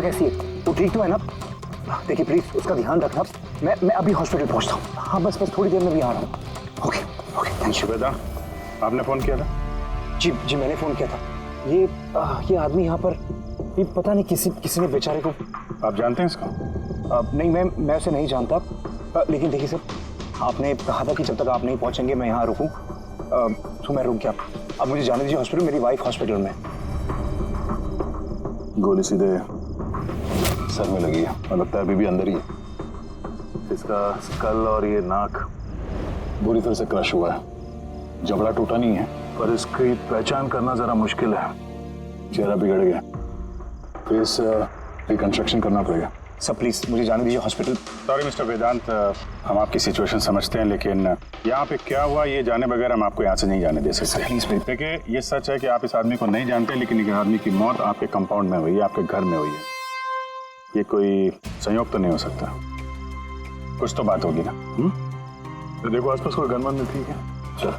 कैसी है? वो ठीक तो है ना? देखिए प्लीज उसका ध्यान रखना। मैं अभी हॉस्पिटल पहुंचता हूँ। हाँ बस थोड़ी देर में भी आ रहा हूँ। Okay okay thank you. Shubheda, आपने फोन किया था? जी मैंने फोन किया था। ये आदमी यहाँ पर, ये पता नहीं किसी ने बेचारे को। आप जानते हैं इसको? नहीं मैं उसे नहीं जानता। लेकिन देखिए सर, आपने कहा था कि जब तक आप नहीं पहुंचेंगे मैं यहाँ रुकूं, तो मैं रुक गया। अब मुझे जाने दीजिए हॉस्पिटल, मेरी वाइफ हॉस्पिटल में। गोली सीधे सर में लगी है और लगता है अभी भी अंदर ही है। इसका स्कल और ये नाक बुरी तरह से क्रश हुआ है। जबड़ा टूटा नहीं है पर इसकी पहचान करना जरा मुश्किल है। चेहरा बिगड़ गया, फेस रिकंस्ट्रक्शन करना पड़ेगा। सर प्लीज मुझे जाने दीजिए हॉस्पिटल। सॉरी मिस्टर वेदांत, हम आपकी सिचुएशन समझते हैं लेकिन यहाँ पे क्या हुआ ये जाने बगैर हम आपको यहाँ से नहीं जाने दे सकते। प्लीज देखिए ये सच है कि आप इस आदमी को नहीं जानते, लेकिन एक आदमी की मौत आपके कंपाउंड में हुई है, आपके घर में हुई है। ये कोई संयोग तो नहीं हो सकता, कुछ तो बात होगी ना। तो देखो आसपास कोई गनमन में, ठीक है? चल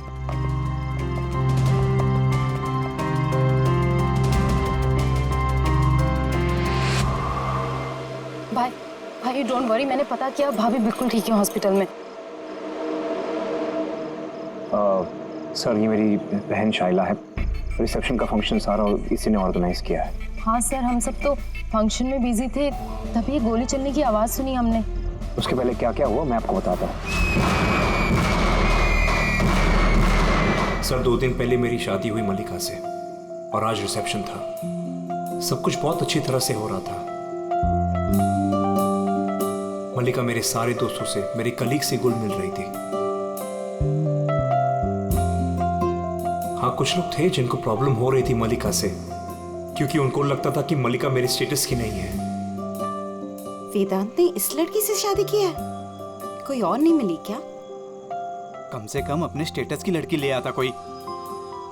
भाई डोंट वरी, मैंने पता किया, भाभी बिल्कुल ठीक है हॉस्पिटल में। सर ये मेरी बहन शाइला है। रिसेप्शन का फंक्शन सारा इसी ने ऑर्गेनाइज किया है। हाँ सर, हम सब तो फंक्शन में बिजी थे, तभी गोली चलने की आवाज सुनी हमने। उसके पहले क्या क्या हुआ मैं आपको बताता हूँ। सर 2 दिन पहले मेरी शादी हुई मल्लिका से और आज रिसेप्शन था। सब कुछ बहुत अच्छी तरह से हो रहा था। मल्लिका मेरे सारे दोस्तों से, मेरे कलीग से घुल मिल रही थी। हाँ कुछ लोग थे जिनको प्रॉब्लम हो रही थी मल्लिका से, क्योंकि उनको लगता था कि मल्लिका मेरे स्टेटस की नहीं है। वेदांत ने इस लड़की से शादी की है? कोई और नहीं मिली क्या? कम से कम अपने स्टेटस की लड़की ले आता कोई।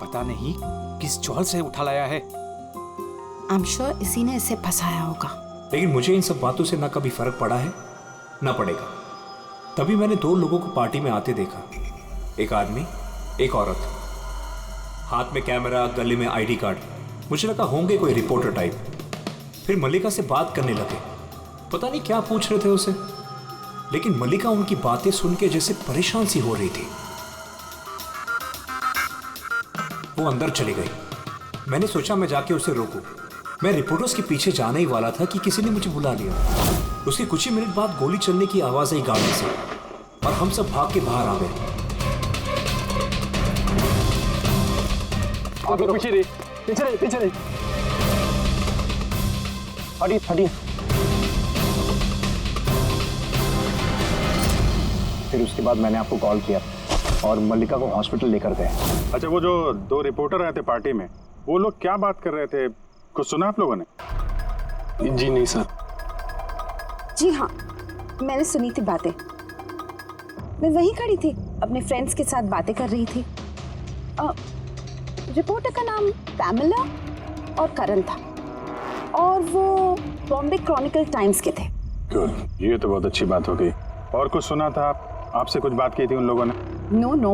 पता नहीं किस चौल से उठा लाया है। आई एम श्योर इसी ने इसे फंसाया होगा। लेकिन मुझे इन सब बातों से ना कभी फर्क पड़ा है ना पड़ेगा। तभी मैंने 2 लोगों को पार्टी में आते देखा, एक आदमी एक औरत, हाथ में कैमरा, गले में आईडी कार्ड। मुझे लगा होंगे कोई रिपोर्टर टाइप। फिर मल्लिका से बात करने लगे, पता नहीं क्या पूछ रहे थे उसे, लेकिन मल्लिका उनकी बातें सुन के जैसे परेशान सी हो रही थी। वो अंदर चली गई। मैंने सोचा मैं जाके उसे रोकूं। मैं रिपोर्टर्स के पीछे जाने ही वाला था कि किसी ने मुझे बुला लिया। उसके कुछ ही मिनट बाद गोली चलने की आवाज आई गाड़ी से और हम सब भाग के बाहर आ गए। पीछे रही। हटिए। फिर उसके बाद मैंने आपको कॉल किया और मल्लिका को हॉस्पिटल लेकर गए। अच्छा, वो जो 2 रिपोर्टर आए थे पार्टी में, वो लोग क्या बात कर रहे थे, कुछ सुना आप लोगों ने? जी नहीं सर। जी हाँ, मैंने सुनी थी बातें। मैं वहीं खड़ी थी, अपने फ्रेंड्स के साथ बातें कर रही थी। रिपोर्टर का नाम पैमेला और करण था और वो बॉम्बे क्रॉनिकल टाइम्स के थे। गुड, ये तो बहुत अच्छी बात हो गई। और कुछ सुना था आपसे कुछ बात की थी उन लोगों ने? नो,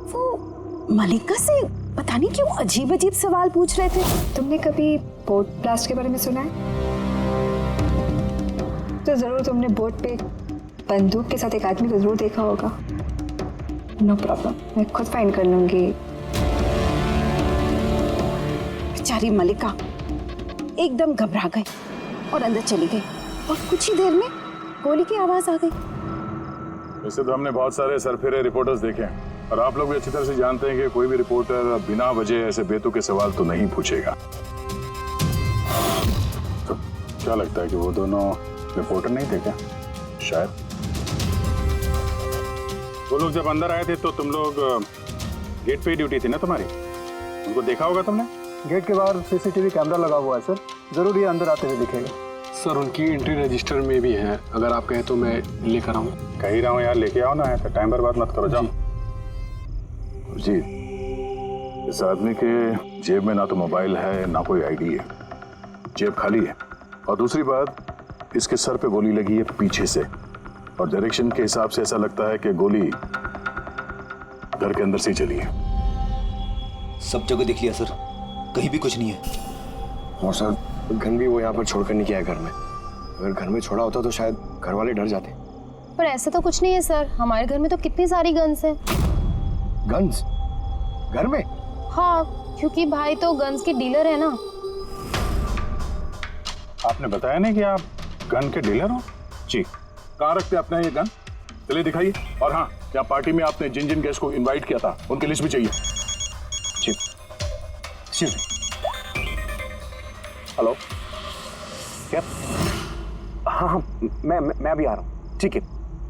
वो मल्लिका से पता नहीं क्यों अजीब सवाल पूछ रहे थे। तुमने कभी बोट ब्लास्ट के बारे में सुना है? तो जरूर तुमने बोट पे बंदूक के साथ एक आदमी को जरूर देखा होगा। नो प्रॉब्लम, मैं खुद फाइंड कर लूंगी। बेचारी मल्लिका एकदम घबरा गई और अंदर चली गई और कुछ ही देर में गोली की आवाज आ गई। वैसे तो हमने बहुत सारे सरफिरे रिपोर्टर्स देखे हैं और आप लोग भी अच्छी तरह से जानते हैं कि कोई भी रिपोर्टर बिना वजह ऐसे बेतुके सवाल तो नहीं पूछेगा। तो क्या लगता है कि वो दोनों रिपोर्टर नहीं थे क्या? शायद। वो लोग जब अंदर आए थे तो तुम लोग गेट पे ही ड्यूटी थी ना तुम्हारी? उनको देखा होगा तुमने? गेट के बाहर सीसीटीवी कैमरा लगा हुआ है सर, जरूर ये अंदर आते हुए दिखेगा। सर उनकी एंट्री रजिस्टर में भी है, अगर आप कहें तो मैं लेकर आऊँ। कह ही रहा हूँ यार, लेके आओ ना, तो टाइम बर्बाद मत करो, जाओ। जी, इस आदमी के जेब में ना तो मोबाइल है ना कोई आईडी है, जेब खाली है। और दूसरी बात, इसके सर पे गोली लगी है पीछे से और डायरेक्शन के हिसाब से ऐसा लगता है कि गोली घर के अंदर से ही चली है। सब जगह देख लिया सर, कहीं भी कुछ नहीं है। और सर गन भी वो यहाँ पर छोड़कर नहीं गया है घर में। अगर घर में छोड़ा होता तो शायद घर वाले डर जाते। पर ऐसा तो कुछ नहीं है सर, हमारे घर में तो कितनी सारी गन्स हैं। गन्स घर में? हाँ, क्योंकि भाई तो गन्स के डीलर है ना। आपने बताया नहीं कि आप गन के डीलर हो? जी। कहाँ रखते अपना ये गन? चलिए दिखाइए। और हाँ, क्या पार्टी में आपने जिन जिन गेस्ट को इनवाइट किया था उनकी लिस्ट भी चाहिए। जी। हेलो, क्या? हाँ हाँ, मैं अभी आ रहा हूँ। ठीक है,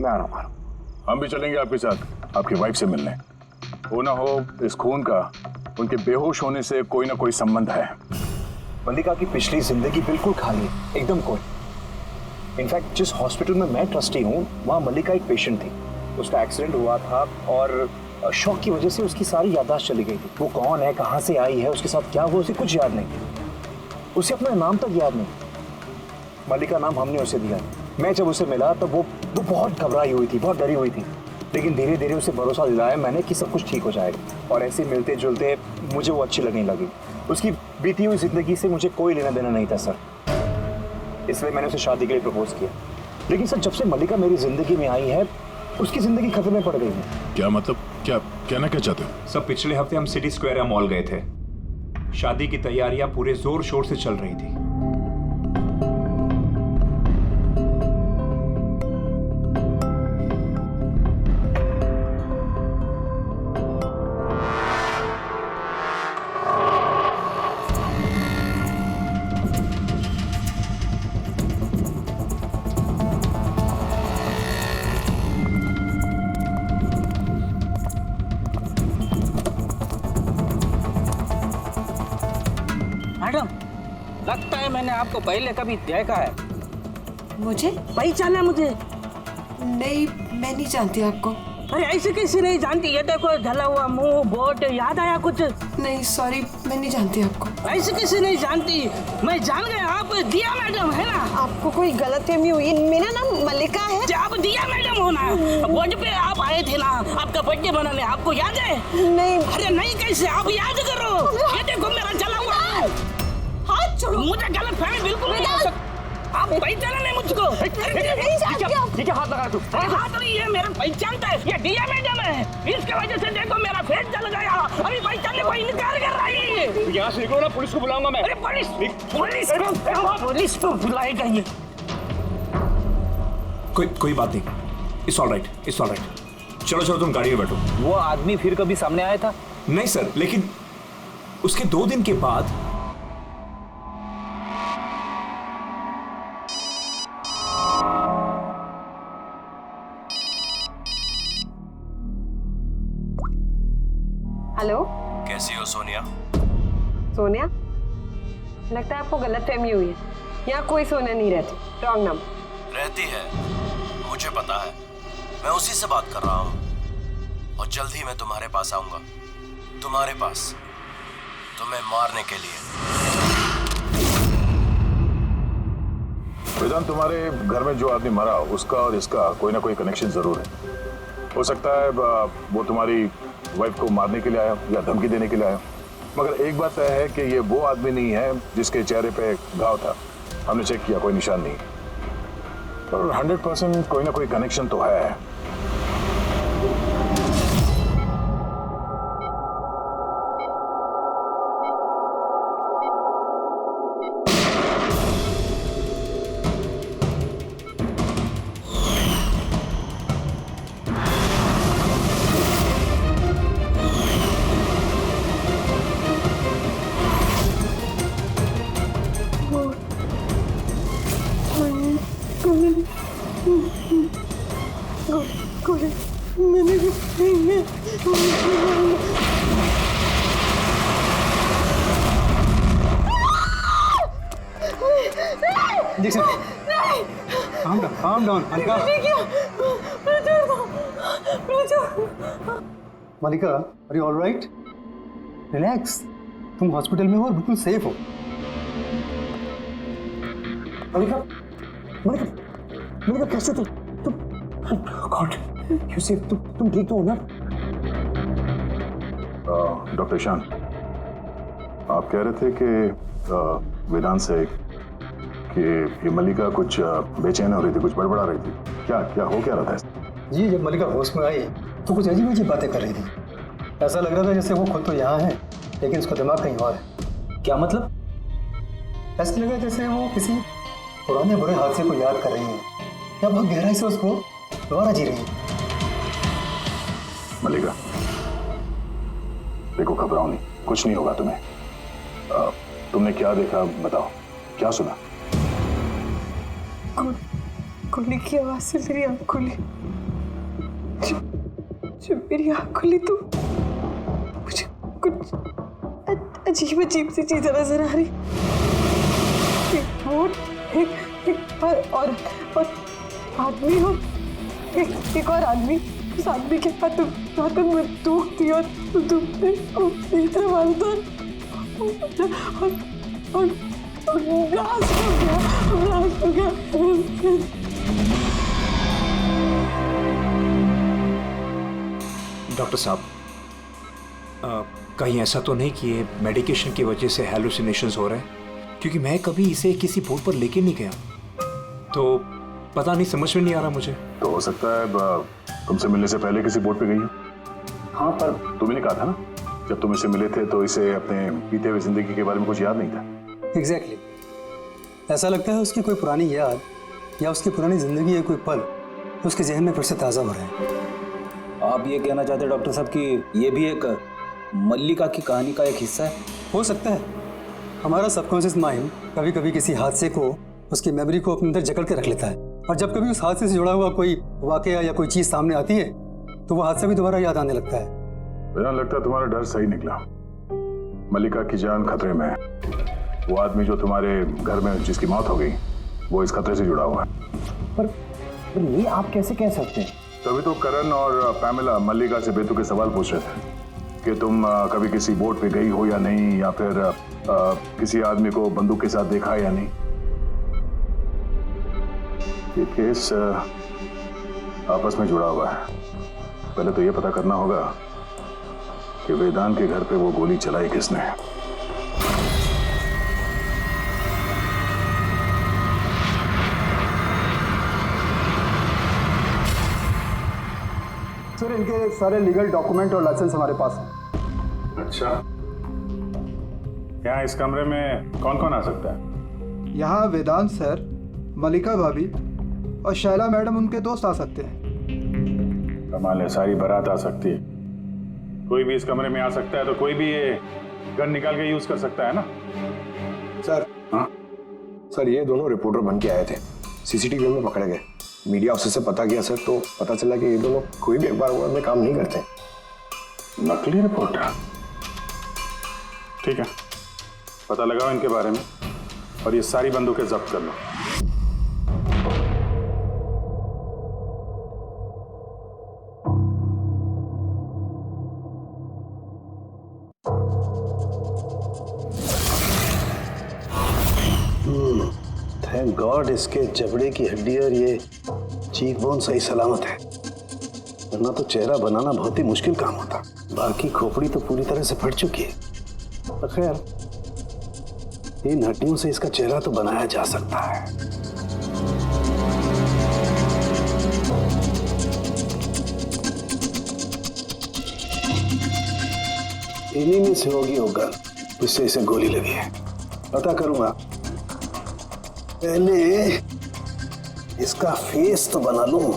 मैं आ रहा हूँ। हम भी चलेंगे आपके साथ आपकी वाइफ से मिलने। वो ना हो इस खून का उनके बेहोश होने से कोई ना कोई संबंध है। मल्लिका की पिछली जिंदगी बिल्कुल खाली है, एकदम कोई। इनफैक्ट जिस हॉस्पिटल में मैं ट्रस्टी हूँ वहाँ मल्लिका एक पेशेंट थी। उसका एक्सीडेंट हुआ था और शॉक की वजह से उसकी सारी याददाश्त चली गई थी। वो कौन है, कहाँ से आई है, उसके साथ क्या हुआ, उसे कुछ याद नहीं। उसे अपना नाम तक याद नहीं। मल्लिका नाम हमने उसे दिया। मैं जब उसे मिला तब वो बहुत घबराई हुई थी, बहुत डरी हुई थी। लेकिन धीरे धीरे उसे भरोसा दिलाया मैंने कि सब कुछ ठीक हो जाएगा। और ऐसे मिलते जुलते मुझे वो अच्छी लगने लगी। उसकी बीती हुई जिंदगी से मुझे कोई लेना देना नहीं था सर, इसलिए मैंने उसे शादी के लिए प्रपोज किया। लेकिन सर, जब से मल्लिका मेरी जिंदगी में आई है उसकी जिंदगी खतरे में पड़ गई है। क्या मतलब? क्या कहना क्या चाहते हो? सब पिछले हफ्ते हम सिटी स्क्वायर मॉल गए थे। शादी की तैयारियां पूरे जोर शोर से चल रही थी। मैडम, लगता है मैंने आपको पहले कभी देखा है। मुझे पहचाना मुझे? नहीं, मैं नहीं जानती आपको। अरे ऐसे कैसे नहीं जानती? ये देखो, ढला हुआ मुंह, बोट, याद आया कुछ? नहीं सॉरी, मैं नहीं जानती आपको। ऐसे कैसे नहीं जानती? मैं जान गया, आप दिया मैडम है ना? आपको कोई गलतफहमी हुई। मेरा नाम मल्लिका है। आप दिया मैडम हो ना? बोर्ड पे आप आए थे ना आपका बर्थडे मनाने, आपको याद है? नहीं। अरे नहीं कैसे, आप याद करो। ये देखो मेरा जला हुआ हाथ छोड़ो। मुझे गलतफहमी बिल्कुल नहीं हो सकती। आप पहचाना नहीं मुझको? ठीक है, हाथ लगा तू। हाथ नहीं है, मेरा पहचानता है। ये दिया मैडम है, इसके वजह से देखो मेरा फेस जल गया। अभी पहचानने को इनकार कर रही है। यहाँ से निकलो ना, पुलिस को बुलाऊंगा मैं। अरे पुलिस को बुलाएगा ये। कोई बात नहीं, it's all right, it's all right. चलो तुम गाड़ी में बैठो। वो आदमी फिर कभी सामने आया था? नहीं सर, लेकिन उसके 2 दिन के बाद हेलो, कैसी हो सोनिया? सोनिया? लगता है आपको गलतफहमी हुई है। यहाँ कोई सोनिया नहीं रहती। Wrong number. रहती है, मुझे पता है। मैं उसी से बात कर रहा हूँ और जल्द ही मैं तुम्हारे पास आऊंगा। तुम्हारे पास, तुम्हें मारने के लिए। वेदांत, तुम्हारे घर में जो आदमी मरा उसका और इसका कोई ना कोई कनेक्शन जरूर है। हो सकता है वो तुम्हारी वाइफ को मारने के लिए आया या धमकी देने के लिए आया, मगर एक बात तय है कि ये वो आदमी नहीं है जिसके चेहरे पे घाव था। हमने चेक किया, कोई निशान नहीं, और 100% कोई ना कोई कनेक्शन तो है। calm down, Malika. Malika, are you all right? Relax. तुम हॉस्पिटल में हो और बिल्कुल सेफ हो। मलिका, मलिका, मलिका कैसे तुम गॉड, यू सेफ? तुम ठीक तो हो ना? डॉक्टर ईशान, आप कह रहे थे कि वेदांत से कि ये मल्लिका कुछ बेचैन हो रही थी, कुछ बड़बड़ा रही थी। क्या क्या हो क्या रहा था? जी जब मल्लिका होश में आई तो कुछ अजीब अजीब बातें कर रही थी। ऐसा लग रहा था जैसे वो खुद तो यहाँ है लेकिन उसका दिमाग कहीं और है। क्या मतलब? ऐसा लगा जैसे वो किसी पुराने बुरे हादसे को याद कर रही है या बहुत गहराई से उसको दोबारा जी रही है। मल्लिका देखो, घबराओ नहीं, कुछ नहीं होगा तुम्हें। तुमने क्या देखा बताओ, क्या सुना? गोली की आवाज से मेरी आँख खुली। जब मेरी आँख खुली तो मुझे कुछ अजीब अजीब सी चीजें नजर आ रही। एक बोट, एक और आदमी हो, एक और आदमी। उस आदमी के हाथ में बंदूक थी और बंदूक पे तीसरा मारता और ब्लास्ट हो गया। डॉक्टर साहब, कहीं ऐसा तो नहीं कि ये मेडिकेशन की वजह से हैलुसिनेशंस हो रहे हैं? क्योंकि मैं कभी इसे किसी बोर्ड पर लेके नहीं गया, तो पता नहीं, समझ में नहीं आ रहा मुझे। तो हो सकता है तुमसे मिलने से पहले किसी बोर्ड पे गई हो। हाँ, पर तुमने कहा था ना जब तुम इसे मिले थे तो इसे अपने बीते हुए जिंदगी के बारे में कुछ याद नहीं था। एग्जैक्टली। ऐसा लगता है उसकी कोई पुरानी याद या उसकी पुरानी जिंदगी या कोई पल उसके जहन में फिर से ताज़ा हो रहे हैं। आप ये कहना चाहते हैं डॉक्टर साहब कि ये भी एक मल्लिका की कहानी का एक हिस्सा है? हो सकता है। हमारा सबकॉन्शियस माइंड कभी कभी किसी हादसे को, उसकी मेमोरी को अपने अंदर जकड़ के रख लेता है, और जब कभी उस हादसे से जुड़ा हुआ कोई वाकया या कोई चीज़ सामने आती है तो वो हादसा भी दोबारा याद आने लगता है। मुझे लगता है तुम्हारा डर सही निकला। मल्लिका की जान खतरे में है। वो आदमी जो तुम्हारे घर में जिसकी मौत हो गई वो इस खतरे से जुड़ा हुआ है। पर ये आप कैसे कह सकते हैं? तभी तो करण और पैमिला मल्लिका से बेतुके सवाल पूछ रहे थे कि तुम कभी किसी बोट पे गई हो या नहीं, या फिर किसी आदमी को बंदूक के साथ देखा या नहीं। ये केस आपस में जुड़ा हुआ है। पहले तो ये पता करना होगा कि वेदांत के घर पे वो गोली चलाई किसने। सर इनके सारे लीगल डॉक्यूमेंट और लाइसेंस हमारे पास हैं। अच्छा, यहाँ इस कमरे में कौन कौन आ सकता है? यहाँ वेदांत सर, मल्लिका भाभी और शैला मैडम उनके दोस्त आ सकते हैं। कमाल है, सारी बारात आ सकती है। कोई भी इस कमरे में आ सकता है, तो कोई भी ये गन निकाल के यूज कर सकता है ना? सर। हाँ सर, ये दोनों रिपोर्टर बन के आए थे, सीसीटीवी में पकड़े गए। मीडिया ऑफिसर से पता किया सर, तो पता चला कि ये दोनों कोई भी अखबार में काम नहीं करते। नकली रिपोर्टर? ठीक है, पता लगाओ इनके बारे में और ये सारी बंदूकें जब्त कर लो। थैंक गॉड इसके जबड़े की हड्डी और ये चीक बोन सही सलामत है, वरना तो चेहरा बनाना बहुत ही मुश्किल काम होता। बाकी खोपड़ी तो पूरी तरह से फट चुकी है, पर खैर इन हड्डियों से इसका चेहरा तो बनाया जा सकता है। इन्हीं में से होगी वो गन जिससे इसे गोली लगी है। पता करूंगा, पहले इसका फेस तो बना लूं।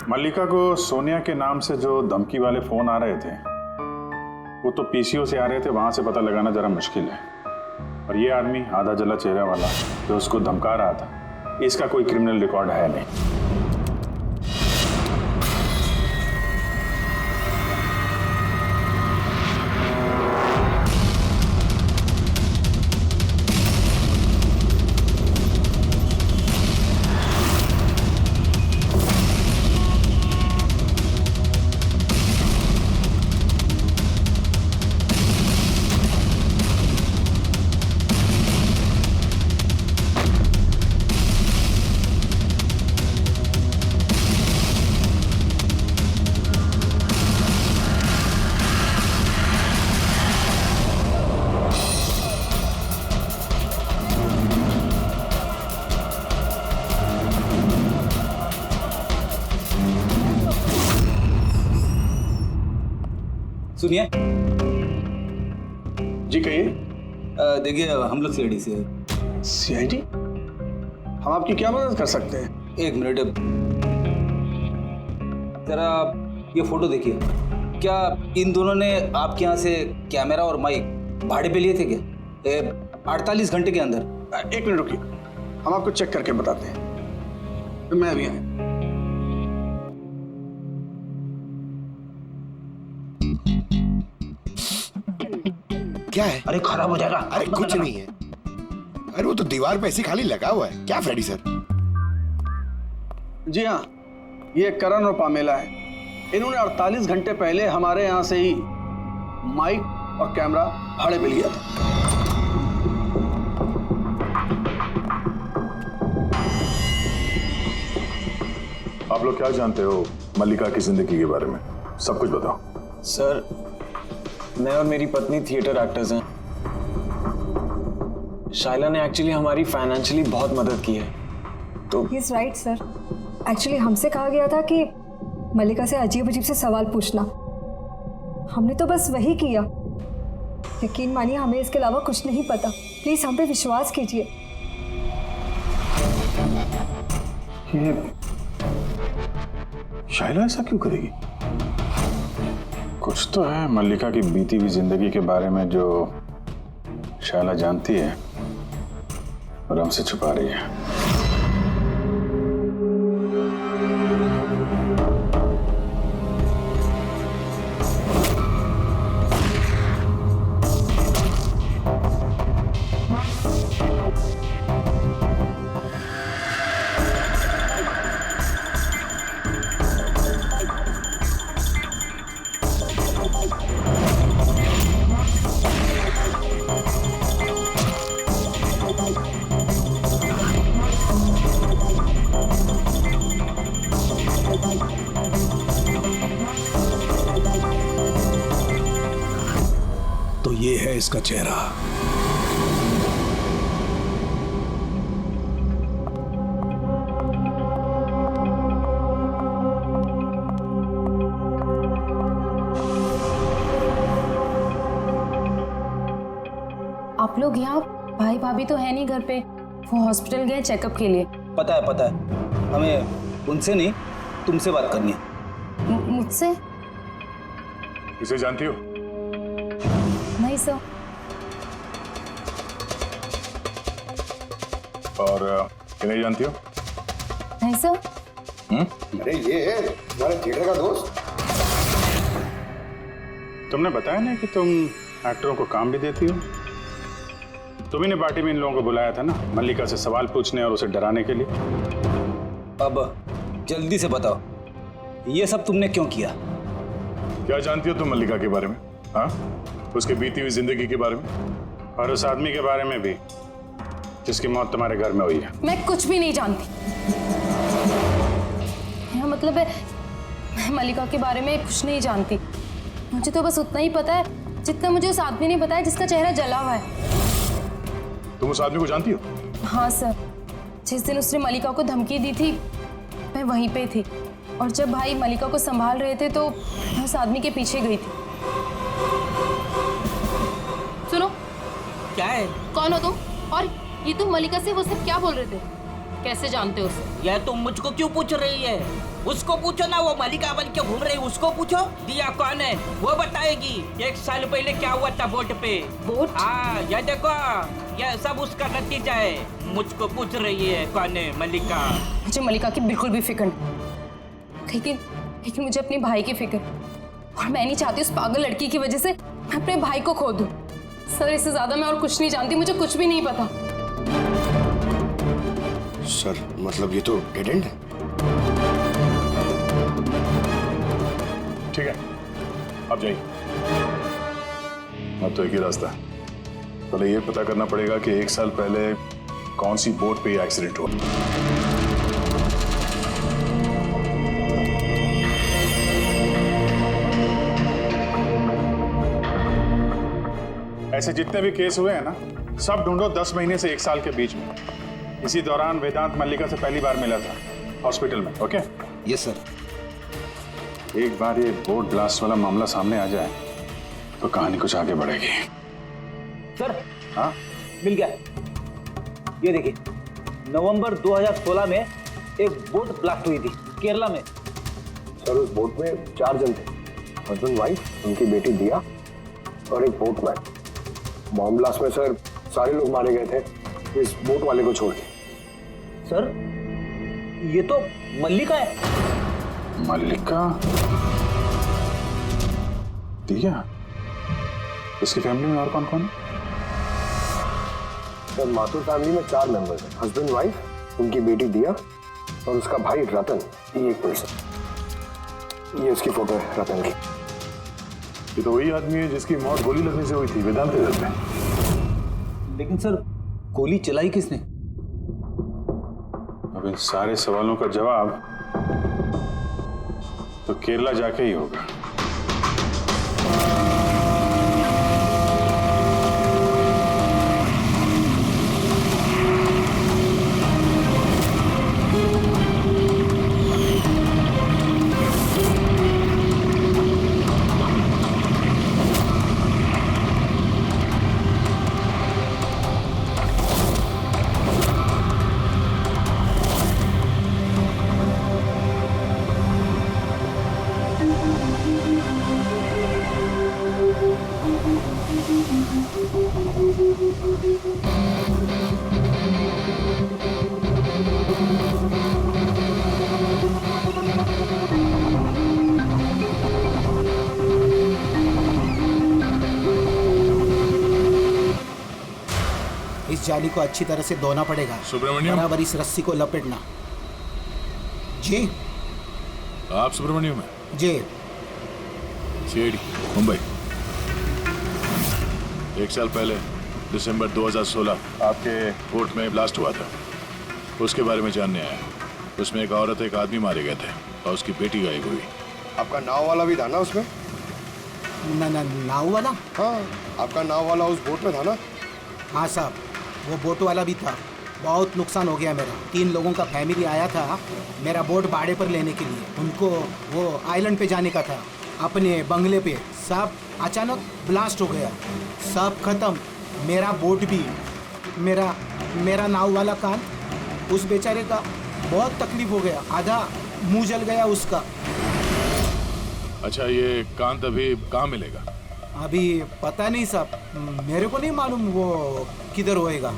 मल्लिका को सोनिया के नाम से जो धमकी वाले फोन आ रहे थे वो तो पीसीओ से आ रहे थे, वहां से पता लगाना जरा मुश्किल है। और ये आदमी आधा जला चेहरे वाला जो उसको धमका रहा था, इसका कोई क्रिमिनल रिकॉर्ड है नहीं। सुनिए जी कहिए। देखिए हम लोग सीआईडी से हैं। सीआईडी? हम आपकी क्या मदद कर सकते हैं? एक मिनट, जरा ये फोटो देखिए। क्या इन दोनों ने आपके यहाँ से कैमरा और माइक भाड़े पे लिए थे क्या 48 घंटे के अंदर? एक मिनट रुकिए, हम आपको चेक करके बताते हैं। मैं अभी आया। क्या है? अरे खराब हो जाएगा। अरे कुछ नहीं है। अरे वो तो दीवार पे ऐसे खाली लगा हुआ है। क्या फ्रेडी सर? जी हाँ, ये करण और पामेला है। इन्होंने 48 घंटे पहले हमारे यहाँ से ही माइक और कैमरा भाड़े पे लिया था। आप लोग क्या जानते हो मल्लिका की जिंदगी के बारे में? सब कुछ बताओ। सर, मैं और मेरी पत्नी थिएटर एक्टर्स हैं। शाइला ने एक्चुअली हमारी फाइनेंशियली बहुत मदद की है। तो He's right, सर। एक्चुअली हमसे कहा गया था कि मल्लिका से अजीब अजीब से सवाल पूछना। हमने तो बस वही किया। यकीन मानिए हमें इसके अलावा कुछ नहीं पता। प्लीज हम पे विश्वास कीजिए। ये शाइला ऐसा क्यों करेगी? कुछ तो है मल्लिका की बीती हुई जिंदगी के बारे में जो शाइला जानती है और हमसे छुपा रही है। तो ये है इसका चेहरा। आप लोग यहाँ, भाई भाभी तो है नहीं घर पे, वो हॉस्पिटल गए चेकअप के लिए। पता है, हमें उनसे नहीं तुमसे बात करनी है। मुझसे? इसे जानती हो? नहीं सर। और इन्हें जानती हो? नहीं सर। अरे ये है तुम्हारे थिएटर का दोस्त। तुमने बताया ना कि तुम एक्टरों को काम भी देती हो। तुम्ही ने पार्टी में इन लोगों को बुलाया था ना मल्लिका से सवाल पूछने और उसे डराने के लिए। अब जल्दी से बताओ, ये सब तुमने क्यों किया? क्या जानती हो तुम मल्लिका के बारे में? हाँ, उसकी बीती हुई जिंदगी के बारे में और उस आदमी के बारे में भी जिसकी मौत तुम्हारे घर में हुई है। मैं कुछ भी नहीं जानती। मेरा मतलब है मैं मल्लिका के बारे में कुछ नहीं जानती। मुझे तो बस उतना ही पता है जितना मुझे उस आदमी ने बताया जिसका चेहरा जला हुआ है। तुम उस आदमी को जानती हो? हाँ सर, जिस दिन उसने मल्लिका को धमकी दी थी मैं वहीं पे थी, और जब भाई मल्लिका को संभाल रहे थे तो मैं उस आदमी के पीछे गई थी। सुनो, क्या है? कौन हो तुम? और ये तुम मल्लिका से वो सब क्या बोल रहे थे? कैसे जानते हो उसे? यह तुम मुझको क्यों पूछ रही है? उसको पूछो ना, वो मल्लिका बन के घूम रही, उसको पूछो। दिया कौन है वो बताएगी। 1 साल पहले क्या हुआ था बोट पे। बोट? हाँ, यह देखो, यह सब उसका नतीजा है। मुझको पूछ रही है कौन है मल्लिका। मुझे मल्लिका की बिल्कुल भी फिक्र नहीं, लेकिन मुझे अपने भाई की फिक्र, और मैं नहीं चाहती उस पागल लड़की की वजह से मैं अपने भाई को खो दूं। सर, इससे ज्यादा मैं और कुछ नहीं जानती, मुझे कुछ भी नहीं पता। सर, मतलब ये तो डेड एंड है। ठीक है, अब जाइए। अब तो एक ही रास्ता है, पहले ये पता करना पड़ेगा कि 1 साल पहले कौन सी बोट पे ये एक्सीडेंट हुआ। ऐसे जितने भी केस हुए हैं ना, सब ढूंढो 10 महीने से 1 साल के बीच में। इसी दौरान वेदांत मल्लिका से पहली बार मिला था हॉस्पिटल में। ओके? Yes sir. एक बार ये बोट ब्लास्ट वाला मामला सामने आ जाए तो कहानी कुछ आगे बढ़ेगी। सर, हाँ, मिल गया। ये देखिए, नवंबर 2016 में एक बोट ब्लास्ट हुई थी केरला में। सर उस बोट में 4 जन थे, हस्बैंड वाइफ, उनकी बेटी दिया और एक बोटमैन। बॉम्ब ब्लास्ट में सर सारे लोग मारे गए थे इस बोट वाले को छोड़ के। सर, ये तो मल्लिका है। मल्लिका? दिया? इसकी फैमिली में और कौन कौन है? सर माथुर फैमिली में 4 मेंबर्स हैं, हस्बैंड वाइफ, उनकी बेटी दिया और उसका भाई रतन, ये एक पर्सन। ये उसकी फोटो है रतन की। ये तो वही आदमी है जिसकी मौत गोली लगने से हुई थी वेदांत घर में। लेकिन सर, गोली चलाई किसने? अब इन सारे सवालों का जवाब तो केरला जाके ही होगा। इस जाली को अच्छी तरह से धोना पड़ेगा। सुब्रमण्यम, बराबर इस रस्सी को लपेटना। जी आप सुब्रमण्यम है? जी। सीआईडी मुंबई। 1 साल पहले दिसंबर 2016 आपके कोर्ट में ब्लास्ट हुआ था, उसके बारे में जानने आया। उसमें एक औरत एक आदमी मारे गए थे और उसकी बेटी गायब हुई। आपका नाव वाला भी था ना उसमें? नाव वाला? हाँ, आपका नाव वाला उस बोट में था ना? हाँ साहब, वो बोट वाला भी था। बहुत नुकसान हो गया मेरा। 3 लोगों का फैमिली आया था मेरा बोट भाड़े पर लेने के लिए। उनको वो आइलैंड पे जाने का था, अपने बंगले पे। सब अचानक ब्लास्ट हो गया, सब खत्म। मेरा बोट भी, मेरा नाव वाला कान, उस बेचारे का बहुत तकलीफ हो गया। आधा मुंह जल गया उसका। अच्छा, ये कांत अभी कहाँ मिलेगा? अभी पता नहीं साहब, मेरे को नहीं मालूम वो किधर होएगा।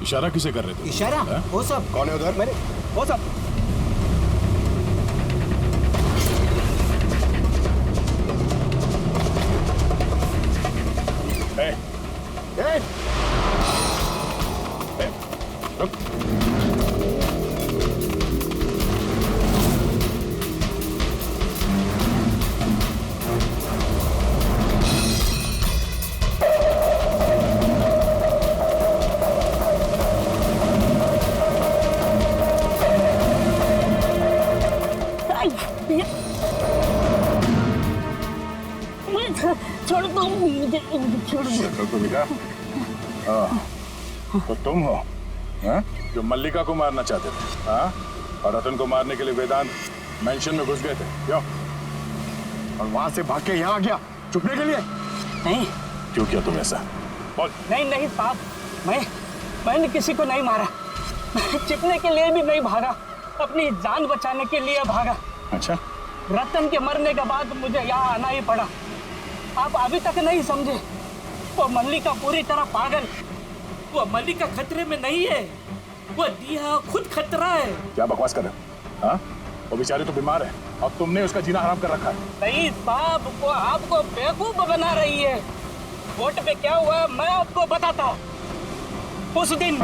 इशारा किसे कर रहे थे? इशारा? वो सब कौन है उधर? मेरे वो सब छोड़ दो मुझे, छोड़ दो। तो तुम हो हा? जो मल्लिका को मारना चाहते थे, हाँ? और रतन को मारने के लिए वेदांत मेंशन में घुस गए थे, क्यों? और वहां से भाग के यहाँ आ गया छुपने के लिए? नहीं। क्यों किया तुम ऐसा? बोल। नहीं साहब, मैंने किसी को नहीं मारा। छिपने के लिए भी नहीं भागा, अपनी जान बचाने के लिए भागा। अच्छा, रतन के मरने के बाद मुझे यहाँ आना ही पड़ा। आप अभी तक नहीं समझे, वो मल्लिका पूरी तरह पागल। वो मल्लिका खतरे में नहीं है, वो दिया खुद खतरा है। क्या बकवास कर रहे हो? हाँ? वो बेचारी तो बीमार है और तुमने उसका जीना हराम कर रखा है। नहीं साहब, वो आपको बेवकूफ बना रही है। बोट पे क्या हुआ मैं आपको बताता हूँ। उस दिन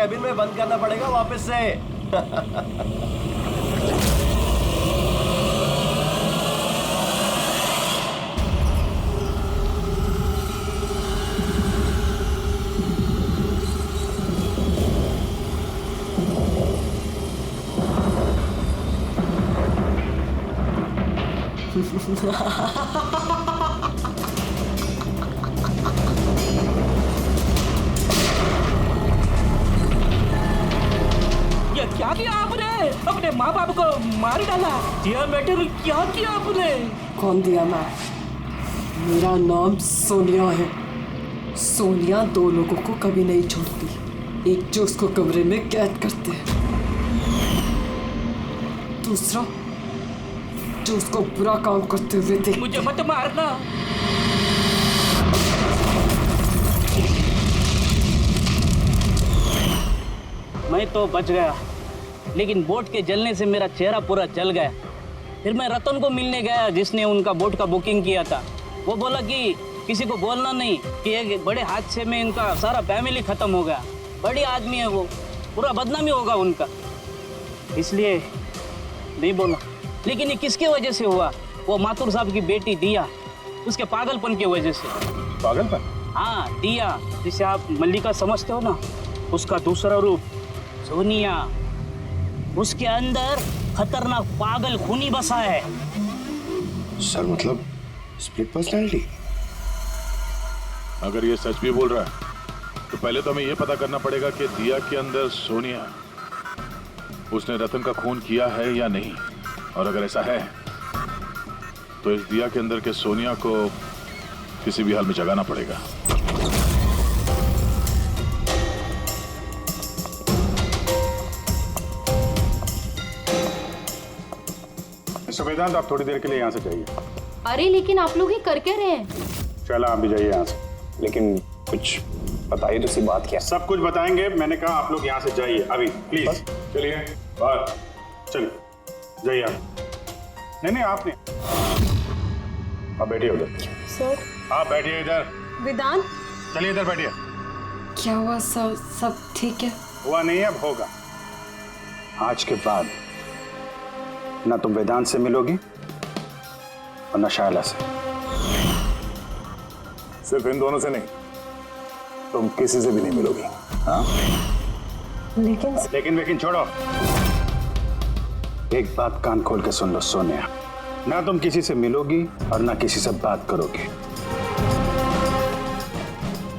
कैबिन में बंद करना पड़ेगा वापस से। ये क्या किया आपने? अपने माँ बाप को मार डाला। दिया मैटर क्या किया आपने? कौन दिया? मैं, मेरा नाम सोनिया है। सोनिया दो लोगों को कभी नहीं छोड़ती। एक जो उसको कमरे में कैद करते हैं, दूसरा जो उसको बुरा काम करते हुए देख। मुझे मत मारना। मैं तो बच गया, लेकिन बोट के जलने से मेरा चेहरा पूरा जल गया। फिर मैं रतन को मिलने गया जिसने उनका बोट का बुकिंग किया था। वो बोला कि किसी को बोलना नहीं कि एक बड़े हादसे में इनका सारा फैमिली खत्म हो गया। बड़ी आदमी है वो, पूरा बदनामी होगा उनका, इसलिए नहीं बोला। लेकिन ये किसके वजह से हुआ? वो माथुर साहब की बेटी दिया, उसके पागलपन की वजह से। पागलपन? हाँ, दिया जिसे आप मल्लिका समझते हो ना, उसका दूसरा रूप सोनिया। उसके अंदर खतरनाक पागल खूनी बसा है। सर मतलब स्प्लिट पर्सनालिटी? अगर ये सच भी बोल रहा है तो पहले तो हमें ये पता करना पड़ेगा कि दिया के अंदर सोनिया, उसने रतन का खून किया है या नहीं। और अगर ऐसा है तो इस दिया के अंदर के सोनिया को किसी भी हाल में जगाना पड़ेगा। मिस्टर वेदांत, आप थोड़ी देर के लिए यहाँ से जाइए। अरे लेकिन आप लोग ये कर क्या रहे हैं? चला, आप भी जाइए यहाँ से। लेकिन कुछ बताइए तो सी बात क्या? सब कुछ बताएंगे, मैंने कहा आप लोग यहाँ से जाइए अभी, प्लीज। चलिए बाहर, चलिए जाइए आप। नहीं आप नहीं, आप बैठिए उधर। सर। आप बैठिए इधर। वेदांत। चलिए इधर बैठिए। क्या हुआ? सब ठीक है? हुआ नहीं है, अब होगा। आज के बाद ना तुम वेदांत से मिलोगी और ना शायला से। सिर्फ इन दोनों से नहीं, तुम किसी से भी नहीं मिलोगी। हाँ? लेकिन छोड़ो। एक बात कान खोल के सुन लो सोनिया, ना तुम किसी से मिलोगी और ना किसी से बात करोगी।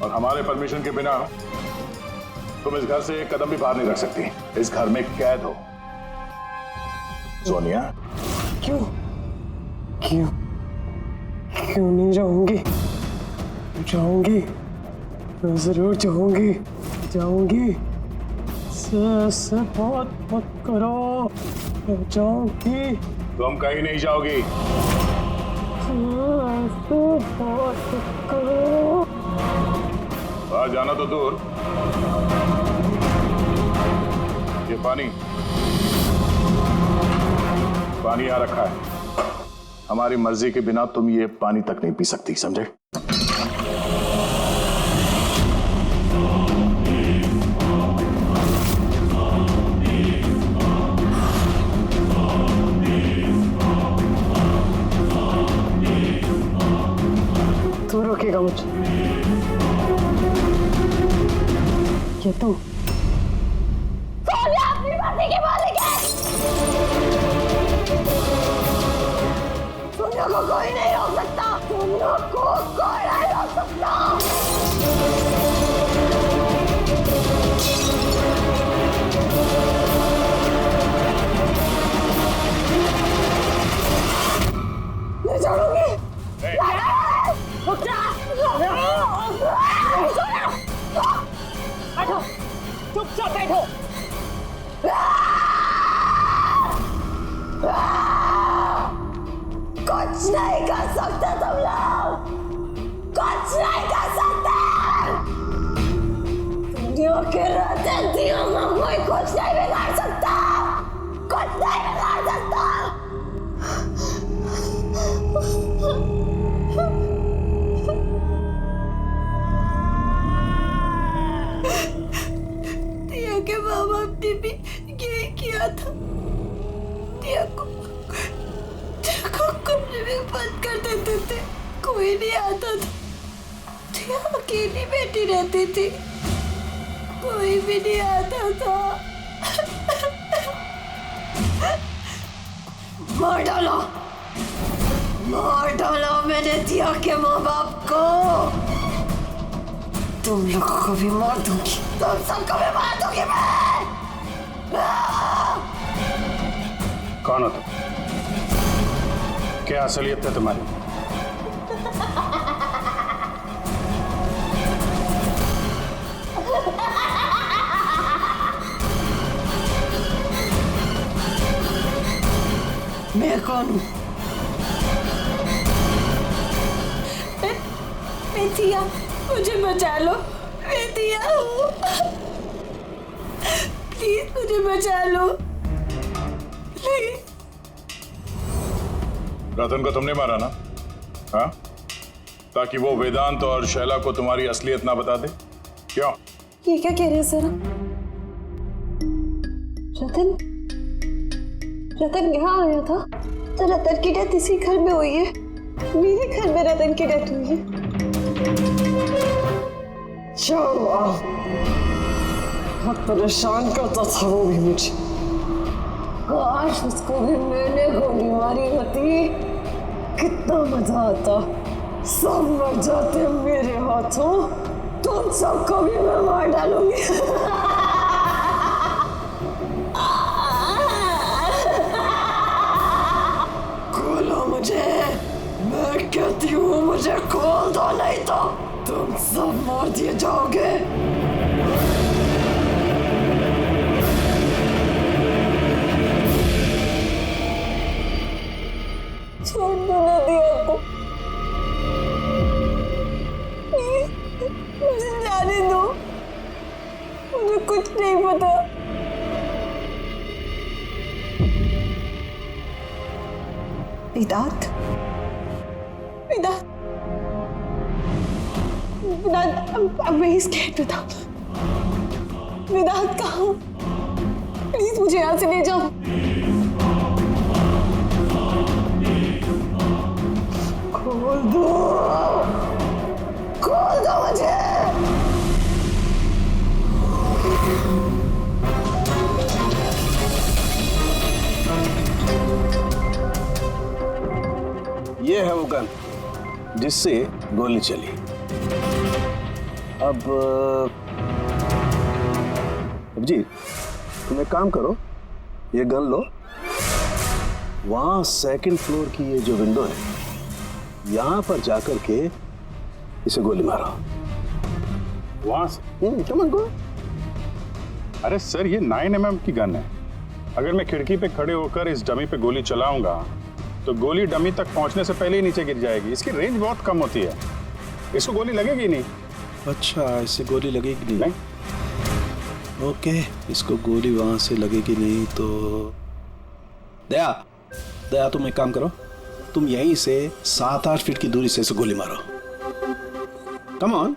और हमारे परमिशन के बिना तुम इस घर से एक कदम भी बाहर नहीं रख सकती। इस घर में कैद हो। सोनिया। क्यों नहीं जाऊंगी? मैं जरूर जाऊंगी। से बात मत करो, जाऊंगी। तुम कहीं नहीं जाओगी। बात मत करो। बाहर जाना तो दूर, ये पानी यहाँ रखा है। हमारी मर्जी के बिना तुम ये पानी तक नहीं पी सकती, समझे? तू रोकेगा मुझे? क्या तू? सोनिया अपनी मर्जी की मालिक है। सोनिया को कोई नहीं रोक सकता। सोनिया को कोई नहीं रोक सकता। नहीं छोड़ूंगी। बैठो, चुपचाप बैठो। कुछ नहीं कर सकते तुम लोग, कुछ नहीं कर सकते। दुनिया के रहते दियों में कोई कुछ नहीं बिगाड़ सकता, कुछ नहीं बिगाड़ सकता। दिया था। दिया को कमरे में बंद कर देते थे, कोई नहीं आता था। दिया अकेली बैठी रहती थी, कोई भी नहीं आता था। मार डालो, मार डालो मैंने दिया के माँ बाप को। तुम लोगों को भी मार दूंगी, तुम सबको भी मार दूंगी मैं। कौन हो तुम? क्या असलियत है तुम्हारी? मैं कौन हूँ? मैं दिया, मुझे बचा लो। मैं दिया हूँ, प्लीज मुझे बचा लो, प्लीज। रतन को तुमने मारा ना? हाँ? ताकि वो वेदांत और शैला को तुम्हारी असलियत ना बता दे? क्यों? ये क्या कह रहे हैं सर? रतन यहाँ आया था? तो रतन की डेथ इसी घर में हुई है, मेरे घर में रतन की डेथ हुई है। बहुत परेशान करता था वो भी मुझे। काश उसको भी मैंने गोली मारी होती, कितना मजा आता। सब मर जाते मेरे हाथों, तुम सबको भी मैं मार डालूंगी। खोलो मुझे, मैं कहती हूँ मुझे खोल दो, नहीं तो तुम सब मार दिए जाओगे। छोड़ दो ना दिया को, मुझे जाने दो, मुझे कुछ नहीं पता। वेदांत, वेदांत, वेदांत, अब मैं इस गेट पे था। वेदांत कहाँ? प्लीज मुझे यहाँ से ले जाओ। खोल दो, खोल दो मुझे। ये है वो गन जिससे गोली चली। अब जी तुम एक काम करो, ये गन लो, वहां सेकंड फ्लोर की ये जो विंडो है यहां पर जाकर के इसे गोली मारो। वहां से? Come on go. अरे सर, ये 9mm की गन है। अगर मैं खिड़की पे खड़े होकर इस डमी पे गोली चलाऊंगा तो गोली डमी तक पहुंचने से पहले ही नीचे गिर जाएगी। इसकी रेंज बहुत कम होती है, इसको गोली लगेगी नहीं। अच्छा, इससे गोली लगेगी नहीं? ओके, इसको गोली वहां से लगेगी नहीं तो दया, दया तुम एक काम करो, तुम यहीं से 7-8 फीट की दूरी से इसे गोली मारो। Come on.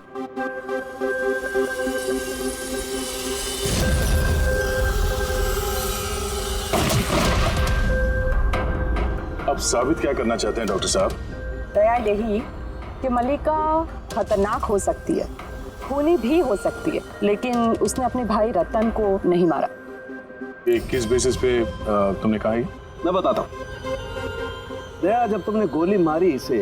अब साबित क्या करना चाहते हैं डॉक्टर साहब? दया यही कि मल्लिका खतरनाक हो सकती है, खूनी भी हो सकती है, लेकिन उसने अपने भाई रतन को नहीं मारा। ये किस बेसिस पे तुमने कहा ये? मैं बताता हूँ। दया, जब तुमने गोली मारी इसे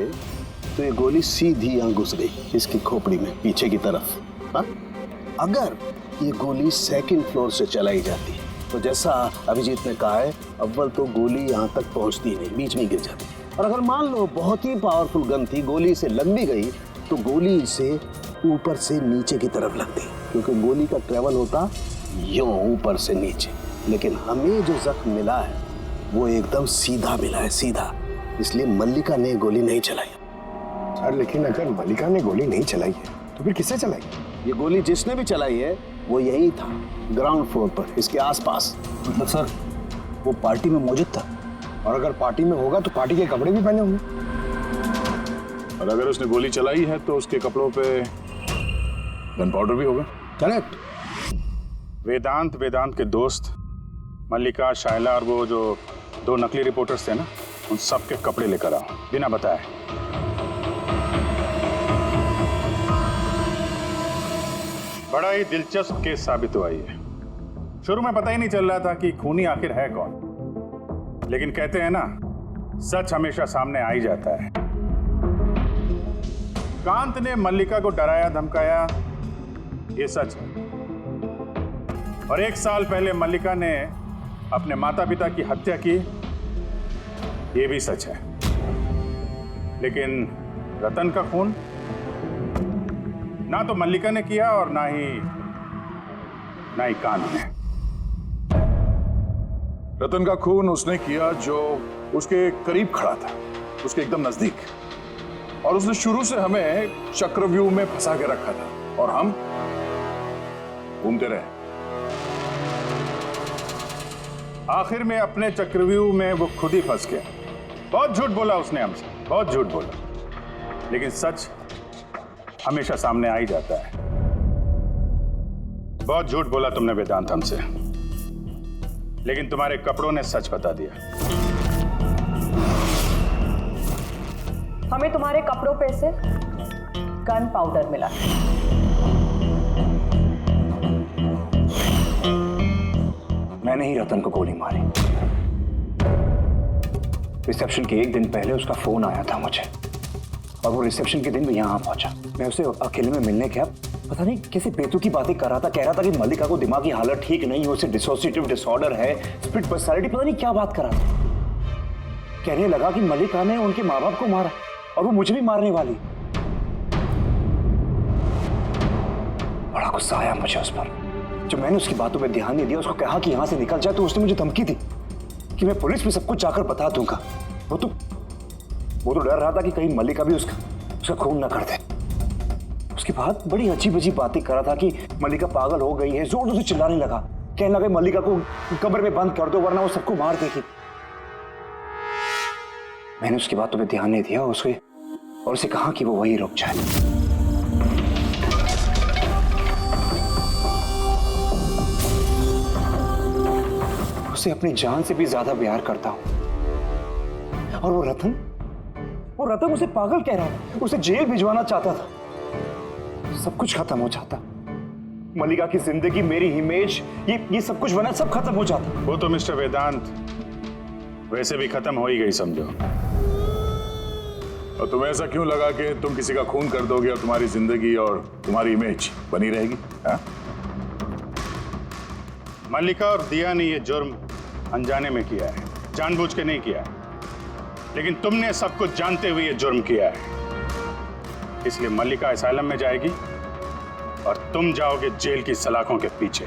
तो ये गोली सीधी यहाँ घुस गई इसकी खोपड़ी में पीछे की तरफ। हा? अगर ये गोली सेकंड फ्लोर से चलाई जाती तो जैसा अभिजीत ने कहा है, अव्वल तो गोली यहाँ तक पहुँचती नहीं, बीच में गिर जाती। और अगर मान लो बहुत ही पावरफुल गन थी, गोली से लग भी गई तो गोली से ऊपर से नीचे की तरफ लगती, क्योंकि गोली का ट्रेवल होता यूं ऊपर से नीचे। लेकिन हमें जो जख्म मिला है वो एकदम सीधा मिला है, सीधा। इसलिए मल्लिका ने गोली नहीं चलाई। सर, लेकिन अगर मल्लिका ने गोली नहीं चलाई है तो फिर किसने चलाई? ये गोली जिसने भी चलाई है वो यही था, ग्राउंड फ्लोर पर, इसके आसपास। मतलब सर, वो पार्टी में मौजूद था? और अगर पार्टी में होगा तो पार्टी के कपड़े भी पहने होंगे। और अगर उसने गोली चलाई है तो उसके कपड़ों पे गन पाउडर भी होगा। करेक्ट। वेदांत के दोस्त मल्लिका, शायला और वो जो 2 नकली रिपोर्टर्स थे ना, उन सब के कपड़े लेकर आओ बिना बताए। बड़ा ही दिलचस्प केस साबित हुआ ये। शुरू में पता ही नहीं चल रहा था कि खूनी आखिर है कौन, लेकिन कहते हैं ना, सच हमेशा सामने आ ही जाता है। कांत ने मल्लिका को डराया धमकाया, ये सच है। और 1 साल पहले मल्लिका ने अपने माता पिता की हत्या की, ये भी सच है। लेकिन रतन का खून ना तो मल्लिका ने किया और ना ही कांत ने। रतन का खून उसने किया जो उसके करीब खड़ा था, उसके एकदम नजदीक, और उसने शुरू से हमें चक्रव्यूह में फंसा के रखा था और हम घूमते रहे। आखिर में अपने चक्रव्यूह में वो खुद ही फंस गया। बहुत झूठ बोला उसने हमसे, बहुत झूठ बोला, लेकिन सच हमेशा सामने आ ही जाता है। बहुत झूठ बोला तुमने वेदांत हमसे, लेकिन तुम्हारे कपड़ों ने सच बता दिया। हमें तुम्हारे कपड़ों पे से गन पाउडर मिला। मैंने ही रतन को गोली मारी। रिसेप्शन के 1 दिन पहले उसका फोन आया था मुझे, और वो रिसेप्शन के दिन भी यहाँ पहुंचा। मैं उसे अकेले में मिलने गया, पता नहीं कैसे बेतुकी बातें कर रहा था। कह रहा था कि मल्लिका को दिमागी हालत ठीक नहीं है, उसे डिसोसिएटिव डिसऑर्डर है, स्प्लिट पर्सनालिटी, पता नहीं क्या बात कर रहा था। कहने लगा कि मल्लिका ने उनके माँ बाप को मारा और वो मुझे भी मारने वाली। बड़ा गुस्सा आया मुझे उस पर। जब मैंने उसकी बातों पे ध्यान नहीं दिया, उसको कहा कि यहां से निकल जाए, तो उसने मुझे धमकी दी कि मैं पुलिस में सब कुछ जाकर बता दूंगा। वो तो डर रहा था कि कहीं मल्लिका भी उसका खून न कर दे। उसके बाद बड़ी अजीब अजीब बातें कर रहा था कि मल्लिका पागल हो गई है, जोर जोर से चिल्लाने लगा, कहने लगा मल्लिका को कब्र में बंद कर दो वरना वो सबको मार देगी। मैंने उसकी बातों पे ध्यान नहीं दिया और उसे कहा कि वो वहीं रुक जाए। उसे अपनी जान से भी ज्यादा प्यार करता हूं। और वो रतन उसे पागल कह रहा था, उसे जेल भिजवाना चाहता था। सब कुछ खत्म हो जाता, मल्लिका की जिंदगी, मेरी इमेज, ये सब कुछ बना, सब खत्म हो जाता। वो तो मिस्टर वेदांत वैसे भी खत्म हो ही गई समझो। और तुम्हें ऐसा क्यों लगा कि तुम किसी का खून कर दोगे और तुम्हारी जिंदगी और तुम्हारी इमेज बनी रहेगी? हा? मल्लिका और दिया ने ये जुर्म अनजाने में किया है, जानबूझ के नहीं किया है। लेकिन तुमने सब कुछ जानते हुए ये जुर्म किया है। इसलिए मल्लिका असाइलम में जाएगी और तुम जाओगे जेल की सलाखों के पीछे।